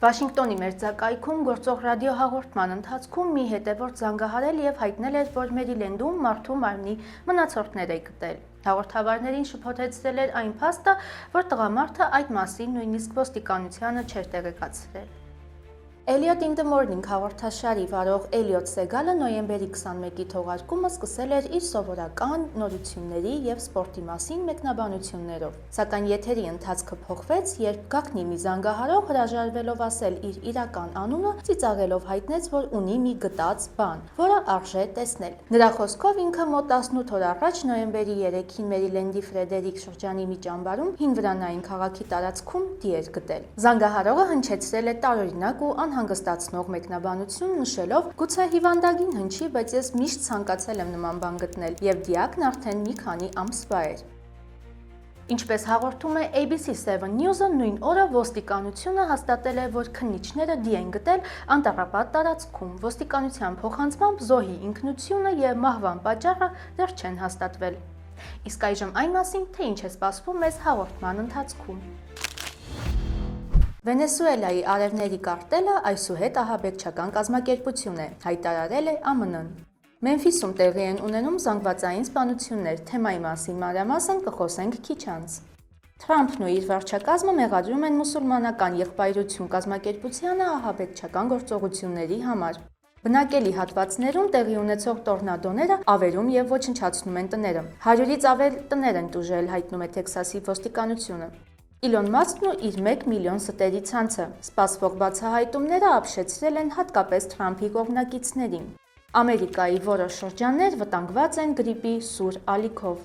Վաշինգտոնի մերձակայքում գործող ռադիոհաղորդման ընթացքում մի հետևորդ զանգահարել եւ հայտնել էր, որ Մերիլենդում մարդու մարմնի մնացորդներ է գտել։ Հաղորդավարներին շփոթեցրել էր այն փաստը, որ տղամարդը այդ մասին նույնիսկ ոստիկանությանը չէր տեղեկացրել։ Elliot in the Morning հաղորդաշարի վարող Էլիոտ Սեգալը նոյեմբերի 21-ի թողարկումը սկսել էր իր սովորական նորությունների եւ սպորտի մասին մեկնաբանություններով։ Սակայն եթերի ընթացքը փոխվեց, երբ Գագնի մի զանգահարող հրաժարվելով ասել իր իրական անունը, ծիծաղելով հայտնեց, որ ունի մի գտած բան, որը արժե տեսնել։ Նրա խոսքով ինքը մոտ 18 օր առաջ նոյեմբերի 3-ին Մերիլենդի Ֆրեդերիկ շրջանի մի ճամբարում հին վրանային քաղաքի տարածքում դի էր գտել։ Զանգահարողը հնչեցրել է տարօրինակ ու հանգստացնող մեկնաբանություն նշելով, գուցե հիվանդագին հնչի, բայց ես միշտ ցանկացել եմ նման բան գտնել, եւ դիակն արդեն մի քանի ամսվա էր։ Ինչպես հաղորդում է ABC7 News-ը, նույն օրը ոստիկանությունը հաստատել է, որ քննիչները դի են գտել անտառապատ տարածքում։ Ոստիկանության փոխանցմամբ զոհի ինքնությունը եւ մահվան պատճառը դեռ չեն հաստատվել։ Իսկ այժմ այն մասին, թե ինչ է սպասվում մեզ հաղորդման ընթացքում։ Վենեսուելայի արևների կարտելը այսուհետ ահաբեկչական կազմակերպություն է, հայտարարել է ԱՄՆ-ն։ Մեմֆիսում տեղի են ունենում զանգվածային սպանություններ, թեմայի մասին մանրամասն կխոսենք քիչ անց։ Թրամփն ու իր վարչակազմը մեղադրում են մուսուլմանական եղբայրություն կազմակերպությանը ահաբեկչական գործողությունների համար։ Բնակելի հատվածներում տեղի ունեցող տորնադոները ավերում եւ ոչնչացնում են տները։ 100-ից ավել տներ են տուժել, հայտնում է Տեքսասի ոստիկանությունը։ Իլոն Մասկն ու իր 1 միլիոն ստերի ցանցը սպասվող բացահայտումները ապշեցրել են հատկապես Թրամփի կողմնակիցներին։ Ամերիկայի որոշ շրջաններ վտանգված են գրիպի սուր ալիքով։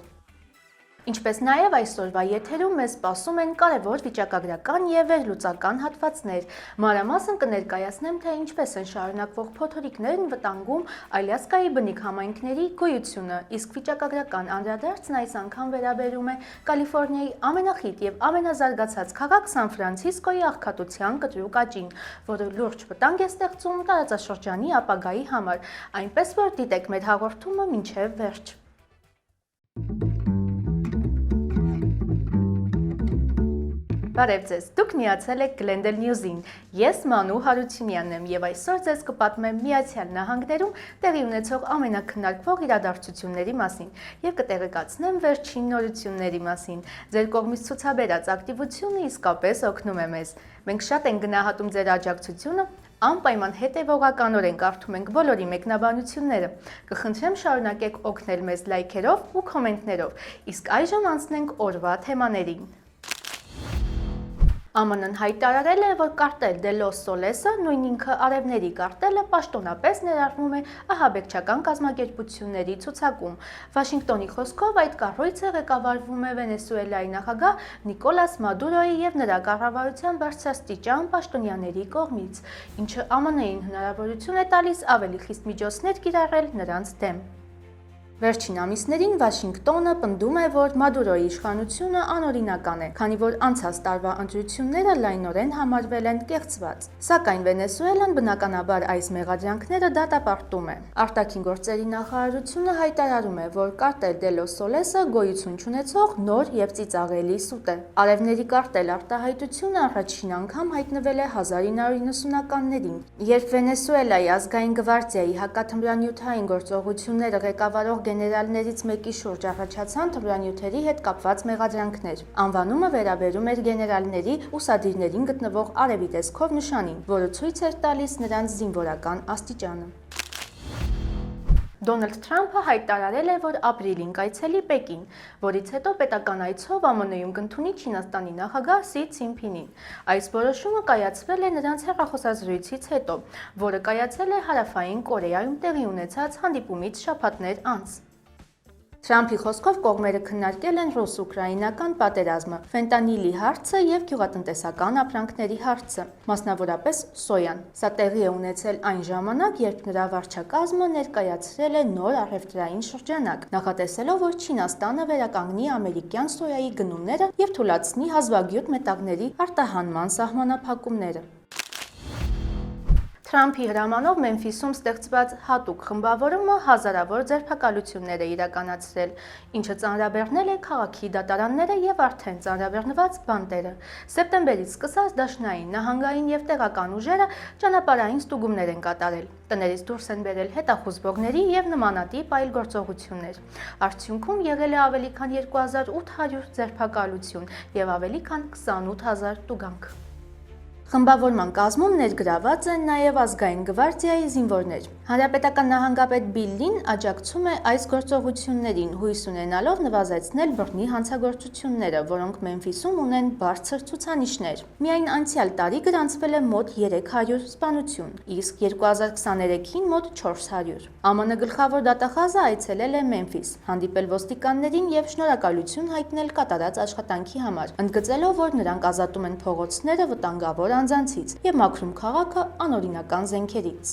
Ինչպես նաև այսօրվա եթերում մեզ սպասում են կարևոր վիճակագրական եւ վերլուծական հատվածներ։ Մանրամասն կներկայացնեմ, թե ինչպես են շարունակվող փոթորիկներն վտանգում Ալյասկայի բնիկ համայնքների գոյությունը, իսկ վիճակագրական անդրադարձն այս անգամ վերաբերում է Կալիֆոռնիայի ամենախիտ եւ ամենազարգացած քաղաք Սան Ֆրանցիսկոյի աղքատության կտրուկ աճին, որը լուրջ վտանգ է ստեղծում տարածաշրջանի ապագայի համար, այնպես որ դիտեք մեր հաղորդումը մինչեւ վերջ։ Բարև ձեզ, դուք միացել եք Glendale News-ին, ես Մանու Հարությունյանն եմ և այսօր ձեզ կպատմեմ Միացյալ Նահանգներում տեղի ունեցող ամենակննարկվող իրադարձությունների մասին և կտեղեկացնեմ վերջին նորությունների մասին։ Ձեր կողմից ցուցաբերած ակտիվությունը իսկապես օգնում է մեզ։ Մենք շատ ենք գնահատում ձեր աջակցությունը, անպայման հետևողականորեն կարդում ենք բոլորի մեկնաբանությունները։ Կխնդրեմ շարունակեք օգնել մեզ լայքերով ու կոմենտներով, իսկ այժմ անցնենք օրվա թեմաներին։ ԱՄՆ-ն հայտարարել է, որ Կարտել դե Լոս Սոլեսը, նույն ինքը Արևների կարտելը, պաշտոնապես ներառվում է ահաբեկչական կազմակերպությունների ցուցակում։ Վաշինգտոնի խոսքով այդ կառույցը ղեկավարվում է Վենեսուելայի նախագահ Նիկոլաս Մադուրոյի եւ նրա կառավարության բարձրաստիճան պաշտոնյաների կողմից, ինչը ԱՄՆ-ին հնարավորություն է տալիս ավելի խիստ միջոցներ կիրառել նրանց դեմ։ Վերջին ամիսներին Վաշինգտոնը պնդում է, որ Մադուրոյի իշխանությունը անօրինական է, քանի որ անցած տարվա ընտրությունները լայնորեն համարվել են կեղծված։ Սակայն Վենեսուելան բնականաբար այս մեղադրանքները դատապարտում է։ Արտաքին գործերի նախարարությունը հայտարարում է, որ Կարտել դե Լոս Սոլեսը գոյություն չունեցող նոր եւ ծիծաղելի սուտ է։ Արևների կարտել արտահայտությունը առաջին անգամ հայտնվել է 1990-ականներին, երբ Վենեսուելայի ազգային գվարդիայի հակաթմրանյութային գործողությունները ղեկավարող գեներալներից մեկի շուրջ առաջացան թմրանյութերի հետ կապված մեղադրանքներ։ Անվանումը վերաբերում էր գեներալների ուսադիրներին գտնվող արևի տեսքով նշանին, որը ցույց էր տալիս նրանց զինվորական աստիճանը։ Դոնալդ Թրամփը հայտարարել է, որ ապրիլին կայցելի Պեկին, որից հետո պետական այցով ԱՄՆ-ում կընդունի Չինաստանի նախագահ Սի Ցինփինին։ Այս որոշումը կայացվել է նրանց հեռախոսազրույցից հետո, որը կայացել է Հարավային Կորեայում տեղի ունեցած հանդիպումից շաբաթներ անց։ Թրամփի խոսքով կողմերը քննարկել են ռուս-ուկրաինական պատերազմը, ֆենտանիլի հարցը եւ գյուղատնտեսական ապրանքների հարցը, մասնավորապես սոյան։ Սա տեղի է ունեցել այն ժամանակ, երբ նրա վարչակազմը ներկայացրել է նոր առևտրային շրջանակ, նախատեսելով, որ Չինաստանը վերականգնի ամերիկյան սոյայի գնումները եւ թույլատնի հազվագյուտ մետաղների արտահանման սահմանափակումները։ Թրամփի հրամանով Մեմֆիսում ստեղծված հատուկ խմբավորումը հազարավոր ձերբակալություններ է իրականացրել, ինչը ծանրաբեռնել է քաղաքի դատարանները եւ արդեն ծանրաբեռնված բանտերը։ Սեպտեմբերից սկսած դաշնային, նահանգային եւ տեղական ուժերը ճանապարհային ստուգումներ են կատարել։ Տներից դուրս են բերել հետախուզվողների եւ նմանատիպ այլ գործողություններ։ Արդյունքում եղել է ավելի քան 2800 ձերբակալություն եւ ավելի քան 28000 տուգանք։ Խմբավորման կազմում ներգրաված են նաև ազգային գվարդիայի զինվորներ։ Հանրապետական նահանգապետ Բիլլին աջակցում է այս գործողություններին, հույս ունենալով նվազեցնել բռնի հանցագործությունները, որոնք Մեմֆիսում ունեն բարձր ցուցանիշներ։ Միայն անցյալ տարի գրանցվել է մոտ 300 սպանություն, իսկ 2023-ին մոտ 400։ ԱՄՆ գլխավոր դատախազը այցելել է Մեմֆիս, հանդիպել ոստիկաններին եւ շնորհակալություն հայտնել կատարած աշխատանքի համար, ընդգծելով, որ նրանք ազատում են փողոցները վտանգավոր անձանցից եւ մաքրում քաղաքը անօրինական զենքերից։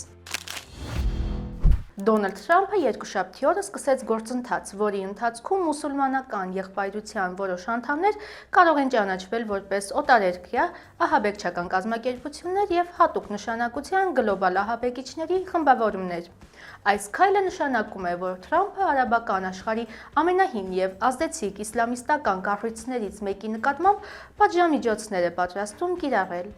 Դոնալդ Թրամփը երկուշաբթի օրը սկսեց գործընթաց, որի ընթացքում մուսուլմանական եղբայրության որոշ անդամներ կարող են ճանաչվել որպես օտարերկրյա ահաբեկչական կազմակերպություններ եւ հատուկ նշանակության գլոբալ ահաբեկիչների խմբավորումներ։ Այս քայլը նշանակում է, որ Թրամփը արաբական աշխարհի ամենահին եւ ազդեցիկ իսլամիստական կառույցներից մեկի նկատմամբ պատժամիջոցներ է պատրաստում կիրառել։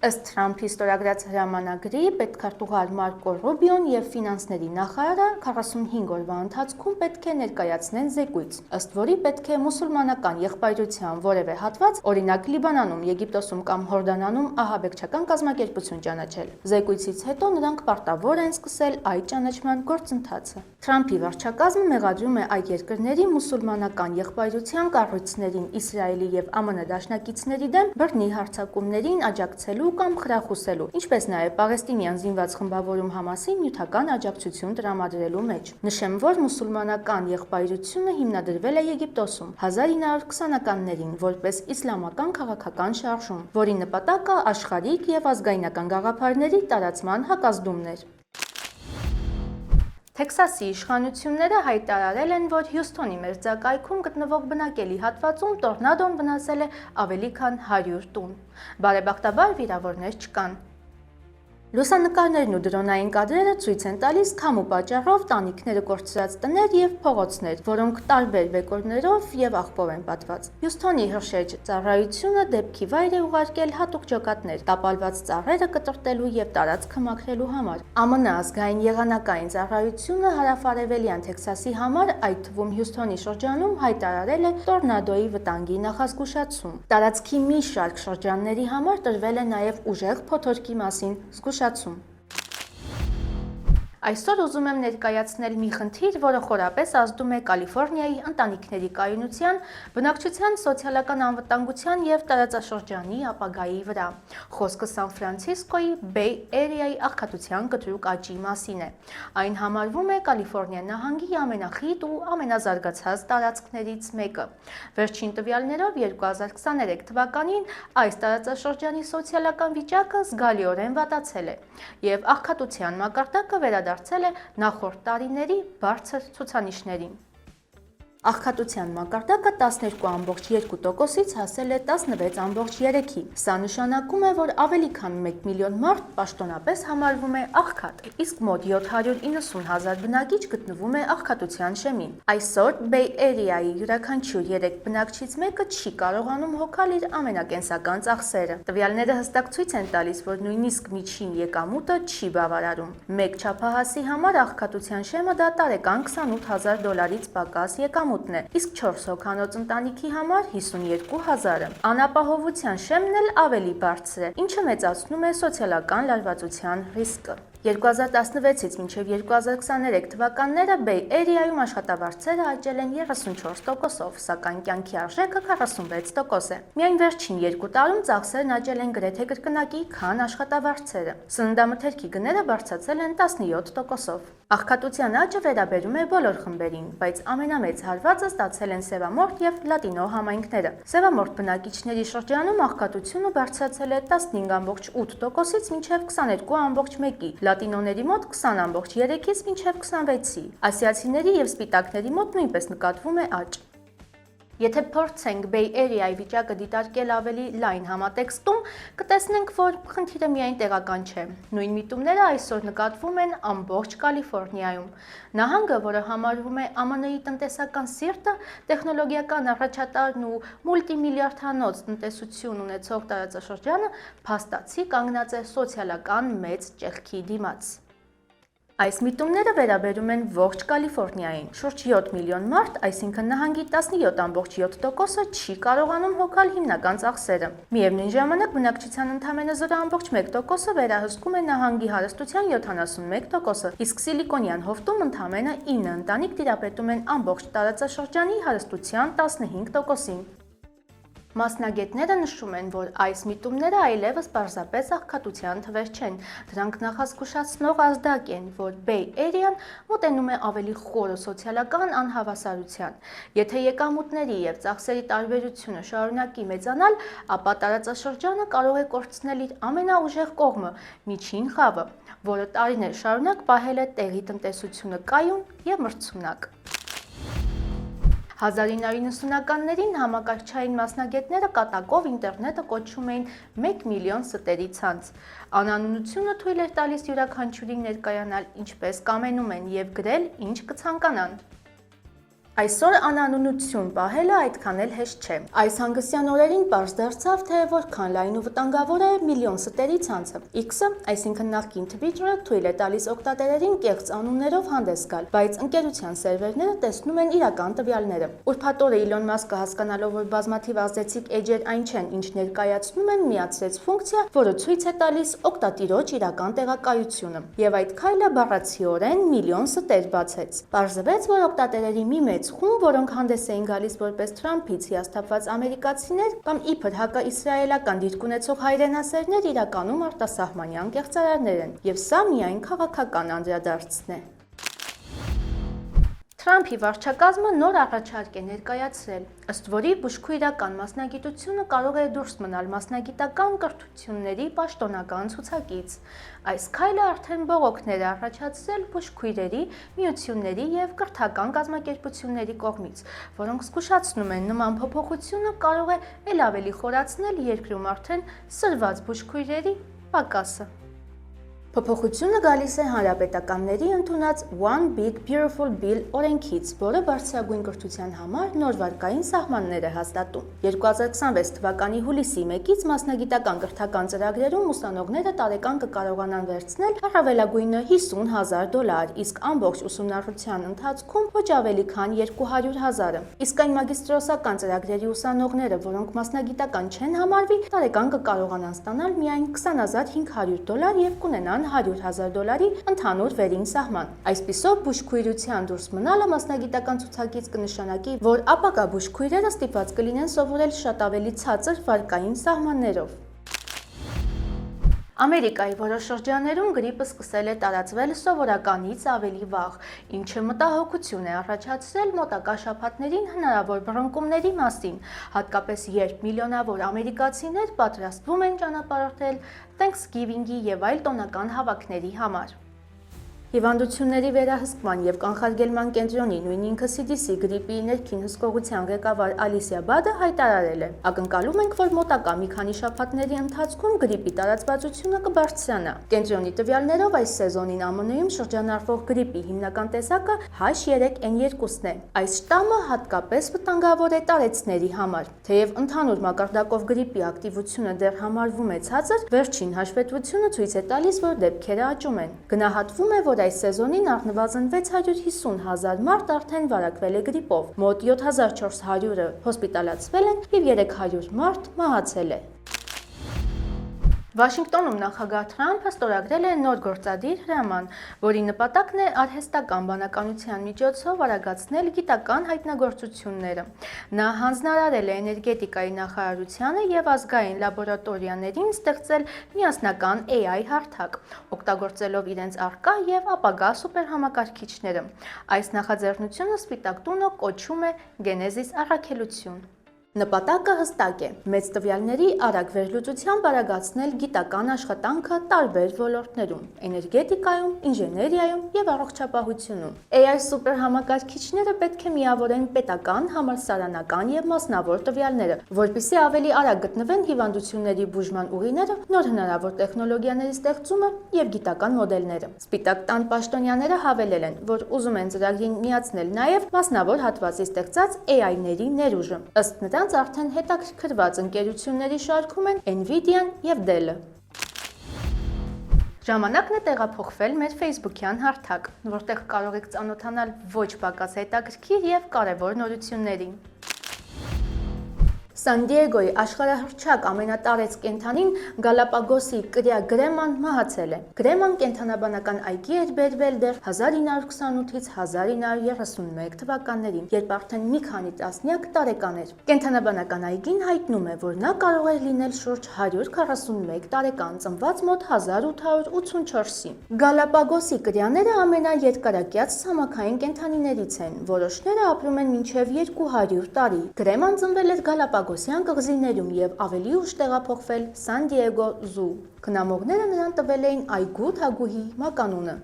Ըստ Թրամփի ստորագրած հրամանագրի, պետքարտուղար Մարկո Ռուբիոն եւ ֆինանսների նախարարը 45 օրվա ընթացքում պետք է ներկայացնեն զեկույց, ըստ որի պետք է մուսուլմանական եղբայրության որևէ հատված, օրինակ Լիբանանում, Եգիպտոսում կամ Հորդանանում ահաբեկչական կազմակերպություն ճանաչել։ Զեկույցից հետո նրանք պարտավոր են սկսել այդ ճանաչման գործընթացը։ Թրամփի վարչակազմը մեղադրում է այդ երկրների մուսուլմանական եղբայրության կառույցներին Իսրայելի եւ ԱՄՆ դաշնակիցների դեմ բռնի հարձակումներին աջակցելու կամ խրախուսելու, ինչպես նաև պաղեստինյան զինված խմբավորում Համասին նյութական աջակցություն տրամադրելու մեջ։ Նշեմ, որ մուսուլմանական եղբայրությունը հիմնադրվել է Եգիպտոսում 1920-ականներին որպես իսլամական քաղաքական շարժում, որի նպատակը աշխարհիկ եւ ազգայնական գաղափարների տարածման հակազդումն էր։ Թեքսասի իշխանությունները հայտարարել են, որ Հյուսթոնի մերձակայքում գտնվող բնակելի հատվածում տորնադոն վնասել է ավելի քան 100 տուն։ Բարեբախտաբար վիրավորներ չկան։ Լուսանկարներն ու դրոնային կադրերը ցույց են տալիս քամու պատճառով տանիքները կորցրած տներ եւ փողոցներ, որոնք տարբեր բեկորներով եւ աղբով են պատված։ Հյուսթոնի հրշեջ ծառայությունը դեպքի վայր է ուղարկել հատուկ ջոկատներ, տապալված ծառերը կտրտելու եւ տարածքը մաքրելու համար։ ԱՄՆ ազգային եղանակային ծառայությունը հարավարևելյան Թեքսասի համար, այդ թվում Հյուսթոնի շրջանում, հայտարարել է տորնադոյի վտանգի նախազգուշացում։ Տարածքի մի շարք շրջանների համար տրվել է նաեւ ուժեղ փոթորկի մասին զգուշացում։ Այսօր ուզում եմ ներկայացնել մի խնդիր, որը խորապես ազդում է Կալիֆոռնիայի ընտանիքների կայունության, բնակչության սոցիալական անվտանգության եւ տարածաշրջանի ապագայի վրա։ Խոսքը Սան Ֆրանցիսկոյի Bay Area-ի աղքատության կտրուկ աճի մասին է։ Այն համարվում է Կալիֆոռնիա նահանգի ամենախիտ ու ամենազարգացած տարածքներից մեկը։ Վերջին տվյալներով 2023 թվականին այս տարածաշրջանի սոցիալական վիճակը զգալիորեն վատացել է եւ աղքատության մակարդակը վերադարձել է նախորդ տարիների բարձր ցուցանիշներին։ Աղքատության մակարդակը 12.2%-ից հասել է 16.3-ի։ Սա նշանակում է, որ ավելի քան 1 միլիոն մարդ պաշտոնապես համարվում է աղքատ, իսկ մոտ 790,000 բնակիչ գտնվում է աղքատության շեմին։ Այսօր Bay Area-ի յուրաքանչյուր 3 բնակչից մեկը չի կարողանում հոգալ իր ամենակենսական ծախսերը։ Տվյալները հստակ ցույց են տալիս, որ նույնիսկ միջին եկամուտը չի բավարարում։ Մեկ չափահասի համար աղքատության շեմը դա տարեկան $28,000-ից պակաս եկամուտ է, իսկ 4 հոգանոց ընտանիքի համար 52,000-ը։ Անապահովության շեմն էլ ավելի բարձր է, ինչը մեծացնում է սոցիալական լարվածության ռիսկը։ 2016-ից մինչև 2023 թվականները Bay Area-ում աշխատավարձերը աճել են 34%-ով, սակայն կյանքի արժեքը 46% է։ Միայն վերջին 2 տարում ծախսերն աճել են գրեթե կրկնակի, քան աշխատավարձերը։ Սննդամթերքի գները բարձրացել են 17%-ով։ Աղքատության աճը վերաբերում է բոլոր խմբերին, բայց ամենամեծ հարվածը ստացել են սևամորթ եւ լատինո համայնքները։ Սևամորթ բնակիչների շրջանում աղքատությունը բարձրացել է 15.8%-ից մինչև 22.1-ի, լատինոների մոտ 20.3-ից մինչև 26-ի։ Ասիացիների եւ սպիտակների մոտ նույնպես նկատվում է աճ։ Եթե փորձենք Bay Area-ի վիճակը դիտարկել ավելի լայն համատեքստում, կտեսնենք, որ խնդիրը միայն տեղական չէ։ Նույն միտումները այսօր նկատվում են ամբողջ Կալիֆոռնիայում։ Նահանգը, որը համարվում է ԱՄՆ-ի տնտեսական սիրտը, տեխնոլոգիական առաջատարն ու մուլտիմիլիարդանոց տնտեսություն ունեցող տարածաշրջանը, փաստացի կանգնած է սոցիալական մեծ ճեղքի դիմաց։ Այս միտումները վերաբերում են ողջ Կալիֆոռնիային։ Շուրջ 7 միլիոն մարդ, այսինքն նահանգի 17.7%-ը չի կարողանում հոգալ հիմնական ծախսերը։ Միևնույն ժամանակ բնակչության ընդամենը 0.1%-ը վերահսկում է նահանգի հարստության 71%-ը, իսկ Սիլիկոնյան հովտում ընդամենը 9 ընտանիք տիրապետում են ամբողջ տարածաշրջանի հարստության 15%-ին։ Մասնագետները նշում են, որ այս միտումները այլևս պարզապես աղքատության թվեր չեն, դրանք նախազգուշացնող ազդակ են, որ Bay Area-ն մոտենում է ավելի խորը սոցիալական անհավասարության։ Եթե եկամուտների և ծախսերի տարբերությունը շարունակի մեծանալ, ապա տարածաշրջանը կարող է կորցնել իր ամենաուժեղ կողմը՝ միջին խավը, որը տարիներ շարունակ պահել է տեղի տնտեսությունը կայուն և մրցունակ։ 1990-ականներին համակարգչային մասնագետները կատակով ինտերնետը կոչում էին 1 միլիոն ստերի ցանց։ Անանունությունը թույլ էր տալիս յուրաքանչյուրին ներկայանալ ինչպես կամենում են և գրել ինչ կցանկանան։ Այսօր անանունություն պահելը այդքան էլ հեշտ չէ։ Այս հանգստյան օրերին պարզ դարձավ, թե որքան լայն ու վտանգավոր է միլիոն ստերի ցանցը։ X-ը, այսինքն նախկին Twitter-ը, թույլ է տալիս օգտատերերին կեղծ անուններով հանդես գալ, բայց ընկերության սերվերները տեսնում են իրական տվյալները։ Ուրբաթ օրը Իլոն Մասկը, հասկանալով, որ բազմաթիվ ազդեցիկ էջեր այն չեն, ինչ ներկայացնում են, միացրեց ֆունկցիա, որը ցույց է տալիս օգտատիրոջ իրական տեղակայությունը։ Եվ այդ քայլը բառացիորեն միլիոն ստեր բացեց։ Պարզվեց, որ օգտատերերի մի մեծ խումբ, որոնք հանդես էին գալիս որպես Թրամփից հիասթափված ամերիկացիներ կամ իբր հակաիսրայելական դիրք ունեցող հայրենասերներ, իրականում արտասահմանյան կեղծարարներ են, եւ սա միայն քաղաքական անդրադարձն է։ Թրամփի վարչակազմը նոր առաջարկ է ներկայացրել, ըստ որի բուժքույրական մասնագիտությունը կարող է դուրս մնալ մասնագիտական կրթությունների պաշտոնական ցուցակից։ Այս քայլը արդեն բողոքներ է առաջացրել բուժքույրերի, միությունների և կրթական կազմակերպությունների կողմից, որոնք զգուշացնում են նման փոփոխությունը կարող է էլ ավելի խորացնել երկրում արդեն սրված բուժքույրերի պակասը։ Փոփոխությունը գալիս է հանրապետականների ընդունած One Big Beautiful Bill օրենքից, որը բարձրագույն կրթության համար նոր վարկային սահմաններ է հաստատում։ 2026 թվականի հուլիսի 1-ից մասնագիտական կրթական ծրագրերում ուսանողները տարեկան կկարողանան վերցնել առավելագույնը $50,000, իսկ ամբողջ ուսումնառության ընթացքում ոչ ավելի քան 200,000-ը։ Իսկ այն մագիստրոսական ծրագրերի ուսանողները, որոնք մասնագիտական չեն համարվի, տարեկան կկարողանան ստանալ միայն $20,500 և կունենան $100,000 ընդհանուր վերին սահման։ Այսպիսով բուժքույրության դուրս մնալը մասնագիտական ցուցակից կնշանակի, որ ապագա բուժքույրերը ստիպված կլինեն սովորել շատ ավելի ցածր վարկային սահմաններով։ Ամերիկայի որոշ շրջաններում գրիպը սկսել է տարածվել սովորականից ավելի վաղ, ինչը մտահոգություն է առաջացրել մոտակա շաբաթներին հնարավոր բռնկումների մասին, հատկապես երբ միլիոնավոր ամերիկացիներ պատրաստվում են ճանապարհորդել Thanksgiving-ի և այլ տոնական հավաքների համար։ Հիվանդությունների վերահսկման և կանխարգելման կենտրոնի, նույն ինքը CDC գրիպի ներքին հսկողության ղեկավար Ալիսիա Բադը հայտարարել է. «Ակնկալում ենք, որ մոտակա մի քանի շաբաթների ընթացքում գրիպի տարածվածությունը կբարձրանա»։ Կենտրոնի տվյալներով այս սեզոնին ԱՄՆ-ում շրջանառվող գրիպի հիմնական տեսակը H3N2-ն է։ Այս շտամը հատկապես վտանգավոր է տարեցների համար։ Թեև ընդհանուր մակարդակով գրիպի ակտիվությունը դեռ համարվում է ցածր, վերջին հաշվետվությունը ցույց է տալիս, որ դեպքերը աճում են։ Գնահատվում է, որ այս սեզոնին առնվազն 650,000 մարդ արդեն վարակվել է գրիպով, մոտ 7400-ը հոսպիտալացվել են և 300 մարդ մահացել է։ Վաշինգտոնում նախագահ Թրամփը ստորագրել է նոր գործադիր հրաման, որի նպատակն է արհեստական բանականության միջոցով արագացնել գիտական հայտնագործությունները։ Նա հանձնարարել է էներգետիկայի նախարարությանը և ազգային լաբորատորիաներին ստեղծել միասնական AI հարթակ, օգտագործելով իրենց առկա և ապագա սուպերհամակարգիչները։ Այս նախաձեռնությունը Սպիտակ տունը կոչում է Genesis առաքելություն։ Նպատակը հստակ է՝ մեծ տվյալների արագ վերլուծությամբ արագացնել գիտական աշխատանքը տարբեր ոլորտներում՝ էներգետիկայում, ինժեներիայում և առողջապահությունում։ AI սուպերհամակարգիչները պետք է միավորեն պետական, համալսարանական և մասնավոր տվյալները, որպեսզի ավելի արագ գտնվեն հիվանդությունների բուժման ուղիները, նոր հնարավոր տեխնոլոգիաների ստեղծումը և գիտական մոդելները։ Սպիտակ տան պաշտոնյաները հավելել են, որ ուզում են ծրագրին միացնել նաև մասնավոր հատվածի ստեղծած AI-ների ներուժը։ Ըստ նրանց արդեն հետաքրքրված ընկերությունների շարքում են NVIDIA-ն և Dell-ը։ Ժամանակն է տեղափոխվել մեր Facebook-յան հարթակ, որտեղ կարող եք ծանոթանալ ոչ պակաս հետաքրքիր և կարևոր նորություններին։ Սան Դիեգոյի աշխարհահռչակ ամենատարեց կենդանին Գալապագոսի կրյա գրեման մահացել է։ Գրեման կենդանաբանական այգի էր բերվել դեռ 1928-ից 1931 թվականներին, երբ արդեն մի քանի տասնյակ տարեկան էր։ Կենդանաբանական այգին հայտնում է, որ նա կարող էր լինել շուրջ 141 տարեկան, ծնված մոտ 1884-ին։ Գալապագոսի կրյաները ամենաերկարակյաց ցամաքային կենդանիներից են, որոշները ապրում են մինչև 200 տարի։ Գրեման ծնվել էր Գալապագոսյան կղզիներում և ավելի ուշ տեղափոխվել Սան Դիեգո Զու։ Քնամողները նրան տվել էին այգու թագուհի մականունը։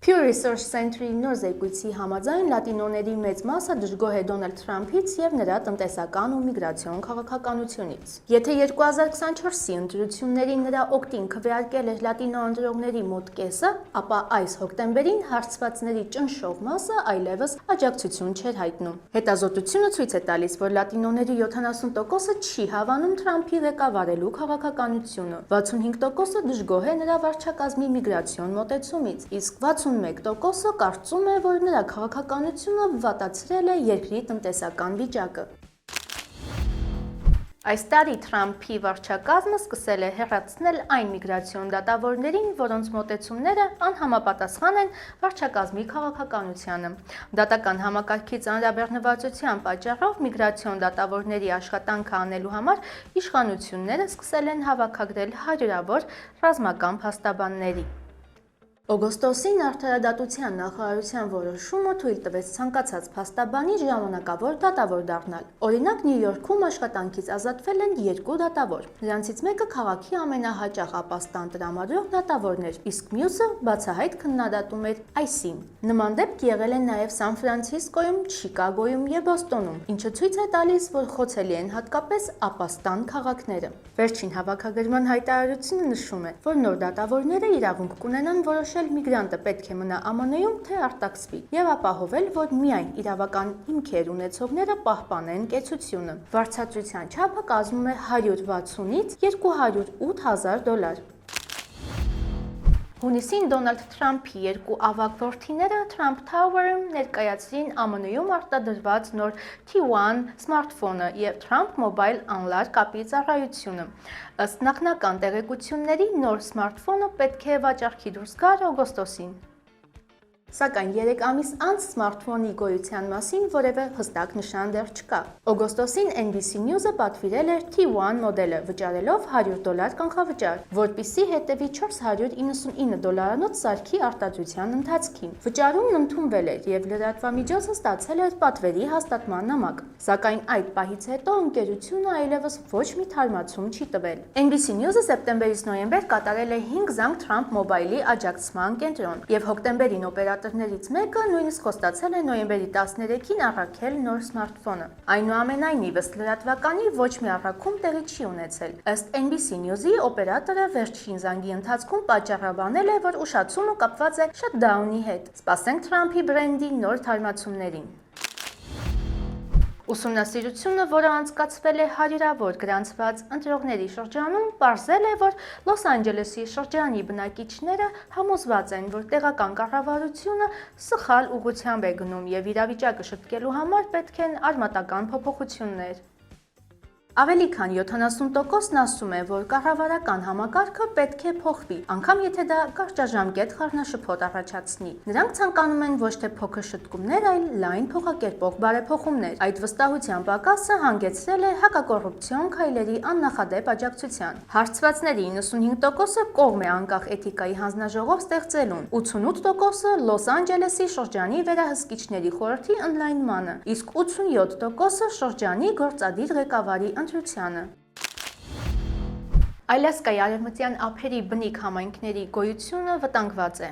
Pew Research Center-ի նոր զեկույցի համաձայն լատինոների մեծ մասը դժգոհ է Դոնալդ Թրամփից և նրա տնտեսական ու միգրացիոն քաղաքականությունից։ Եթե 2024-ի ընտրություններին նրա օգտին քվեարկել էր լատինո ընտրողների մոտ կեսը, ապա այս հոկտեմբերին հարցվածների ճնշող մասը այլևս աջակցություն չէր հայտնում։ Հետազոտությունը ցույց է տալիս, որ լատինոների 70%-ը չի հավանում Թրամփի ղեկավարելու քաղաքականությունը, 65%-ը դժգոհ է նրա վարչակազմի միգրացիոն մոտեցումից, իսկ 61%-ը կարծում է, որ նրա քաղաքականությունը վատացրել է երկրի տնտեսական վիճակը։ Այս տարի Թրամփի վարչակազմը սկսել է հեռացնել այն միգրացիոն դատավորներին, որոնց մոտեցումները անհամապատասխան են վարչակազմի քաղաքականությանը։ Դատական համակարգի ծանրաբեռնվածության պատճառով միգրացիոն դատավորների աշխատանքը անելու համար իշխանությունները սկսել են հավաքագրել հարյուրավոր ռազմական փաստաբանների։ Օգոստոսին Արդարադատության նախարարության որոշումը թույլ տվեց ցանկացած փաստաբանի ժամանակավոր դատավոր դառնալ։ Օրինակ, Նյու Յորքում աշխատանքից ազատվել են 2 դատավոր։ Նրանցից մեկը քաղաքի ամենահաճախ ապաստան տրամադրող դատավորն էր, իսկ մյուսը բացահայտ քննադատում էր ICE-ին։ Նման դեպք եղել է նաև Սան Ֆրանցիսկոյում, Չիկագոյում և Բոստոնում, ինչը ցույց է տալիս, որ խոցելի են հատկապես ապաստան քաղաքները։ Վերջին հավաքագրման հայտարարությունը նշում է, որ նոր դատավորները իրավունք կունենան որոշել միգրանտը պետք է մնա ԱՄՆ-ում, թե արտաքսվի, եւ ապահովել, որ միայն իրավական հիմքեր ունեցողները պահպանեն կեցությունը։ Վարձատրության չափը կազմում է $160,000-ից $208,000։ Հունիսին Դոնալդ Թրամփի երկու ավագ որդիները Trump Tower-ում ներկայացրին ԱՄՆ-ում արտադրված նոր T1 սմարթֆոնը և Trump Mobile անլար կապի ծառայությունը։ Ըստ նախնական տեղեկությունների, նոր սմարթֆոնը պետք է վաճառքի դուրս գար օգոստոսին։ Սակայն 3 ամիս անց սմարթֆոնի գոյության մասին որևէ հստակ նշան դեռ չկա։ Օգոստոսին NBC News-ը պատվիրել էր T1 մոդելը, վճարելով $100 կանխավճար, որպեսզի հետևի $499 սարքի արտադրության ընթացքին։ Վճարումն ընդունվել էր և լրատվամիջոցը ստացել էր պատվերի հաստատման նամակ։ Սակայն այդ պահից հետո ընկերությունը այլևս ոչ մի թարմացում չի տվել։ NBC News-ը սեպտեմբերից նոյեմբեր կատարել է 5 զանգ Trump Mobile-ի աջակցման կենտրոն, և հոկտեմբերին օպերատորներից մեկը նույնիսկ խոստացել է նոյեմբերի 13-ին առաքել նոր սմարթֆոնը։ Այնուամենայնիվս լրատվականի ոչ մի առաքում տեղի չի ունեցել։ Ըստ NBC News-ի, օպերատորը վերջին զանգի ընթացքում պատճառաբանել է, որ ուշացումը կապված է շաթդաունի հետ։ Սպասենք Թրամփի բրենդի նոր թարմացումներին։ Ուսումնասիրությունը, որը անցկացվել է հարյուրավոր գրանցված ընտրողների շրջանում, պարզել է, որ Լոս Անջելեսի շրջանի բնակիչները համոզված են, որ տեղական կառավարությունը սխալ ուղղությամբ է գնում և իրավիճակը շտկելու համար պետք են արմատական փոփոխություններ։ Ավելի քան 70%-ն ասում է, որ կառավարական համակարգը պետք է փոխվի, անգամ եթե դա կարճաժամկետ խառնաշփոթ առաջացնի։ Նրանք ցանկանում են ոչ թե փոքր շտկումներ, այլ լայն փոխակերպող բարեփոխումներ։ Այդ վստահության պակասը հանգեցրել է հակակոռուպցիոն քայլերի աննախադեպ աջակցության։ Հարցվածների 95%-ը կողմ է անկախ էթիկայի հանձնաժողով ստեղծելուն, 88%-ը Լոս Անջելեսի շրջանի վերահսկիչների խորհրդի ընդլայնմանը, իսկ 87%-ը շրջանի գործադիր ղեկավարի ընտրությանը։ Ալյասկայի արևմտյան ափերի բնիկ համայնքների գոյությունը վտանգված է։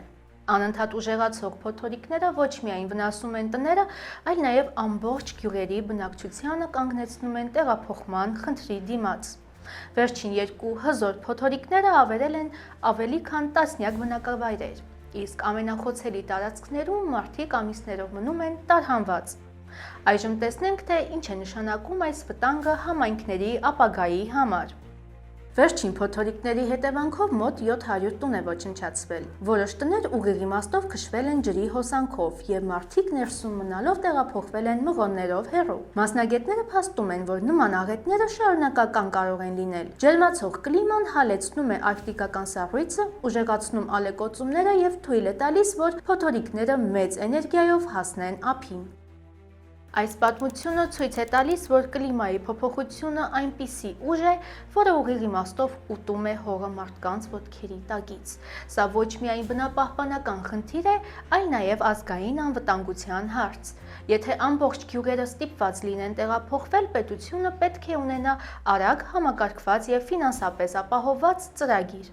Անընդհատ ուժեղացող փոթորիկները ոչ միայն վնասում են տները, այլ նաև ամբողջ գյուղերի բնակչությանը կանգնեցնում են տեղափոխման խնդրի դիմաց։ Վերջին երկու հզոր փոթորիկները ավերել են ավելի քան տասնյակ բնակավայրեր, իսկ ամենախոցելի տարածքներում մարդիկ ամիսներով մնում են տարհանված։ Այժմ տեսնենք, թե ինչ է նշանակում այս վտանգը համայնքների ապագայի համար։ Վերջին փոթորիկների հետևանքով մոտ 700 տուն է ոչնչացվել։ Որոշ տներ ուղիղ իմաստով քշվել են ջրի հոսանքով, եւ մարդիկ ներսում մնալով տեղափոխվել են մղոններով հեռու։ Մասնագետները փաստում են, որ նման աղետները շարունակական կարող են լինել։ Ջերմացող կլիման հալեցնում է արկտիկական սառույցը, ուժեղացնում ալեկոծումները եւ թույլ է տալիս, որ փոթորիկները մեծ էներգիայով հասնեն ափին։ Այս պատմությունը ցույց է տալիս, որ կլիմայի փոփոխությունը այնպիսի ուժ է, որը ուղիղ իմաստով ուտում է հողը մարդկանց ոտքերի տակից։ Սա ոչ միայն բնապահպանական խնդիր է, այլ նաև ազգային անվտանգության հարց։ Եթե ամբողջ գյուղերը ստիպված լինեն տեղափոխվել, պետությունը պետք է ունենա արագ, համակարգված եւ ֆինանսապես ապահովված ծրագիր։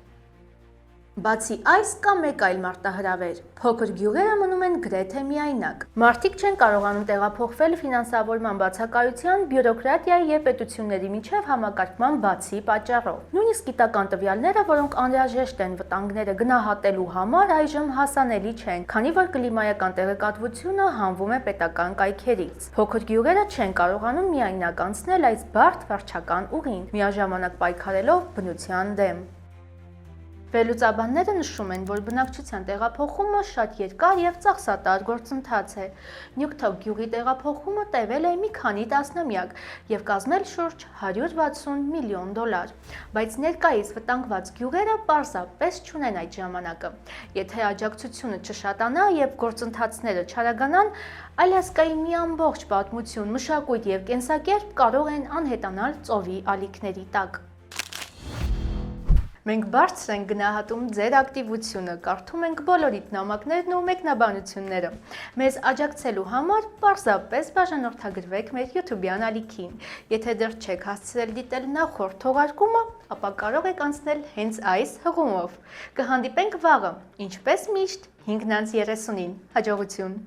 Բացի այս կա մեկ այլ մարտահրավեր։ Փոքր գյուղերը մնում են գրեթե միայնակ։ Մարդիկ չեն կարողանում տեղափոխվել ֆինանսավորման բացակայության, բյուրոկրատիայի եւ պետությունների միջև համակարգման բացի պատճառով։ Նույնիսկ գիտական տվյալները, որոնք անհրաժեշտ են վտանգները գնահատելու համար, այժմ հասանելի չեն, քանի որ կլիմայական տեղեկատվությունը հանվում է պետական կայքերից։ Փոքր գյուղերը չեն կարողանում միայնակ անցնել այս բարդ վարչական ուղին, միաժամանակ պայքարելով բնության դեմ։ Վերլուծաբանները նշում են, որ բնակչության տեղափոխումը շատ երկար եւ ծախսատար գործընթաց է։ Նյուքթոկ գյուղի տեղափոխումը տևել է մի քանի տասնամյակ եւ կազմել շուրջ 160 միլիոն դոլար։ Բայց ներկայիս վտանգված գյուղերը պարզապես չունեն այդ ժամանակը։ Եթե աջակցությունը չշատանա եւ գործընթացները չարագանան, Ալյասկայի մի ամբողջ պատմություն, մշակույթ եւ կենսակերպ կարող են անհետանալ ծովի ալիքների տակ։ Մենք բարձր ենք գնահատում ձեր ակտիվությունը, կարդում ենք բոլորիդ նամակներն ու մեկնաբանությունները։ Մեզ աջակցելու համար պարզապես բաժանորդագրվեք մեր YouTube-յան ալիքին։ Եթե դեռ չեք հասցրել դիտել նախորդ թողարկումը, ապա կարող եք անցնել հենց այս հղումով։ Կհանդիպենք վաղը, ինչպես միշտ 5:30-ին։ Հաջողություն։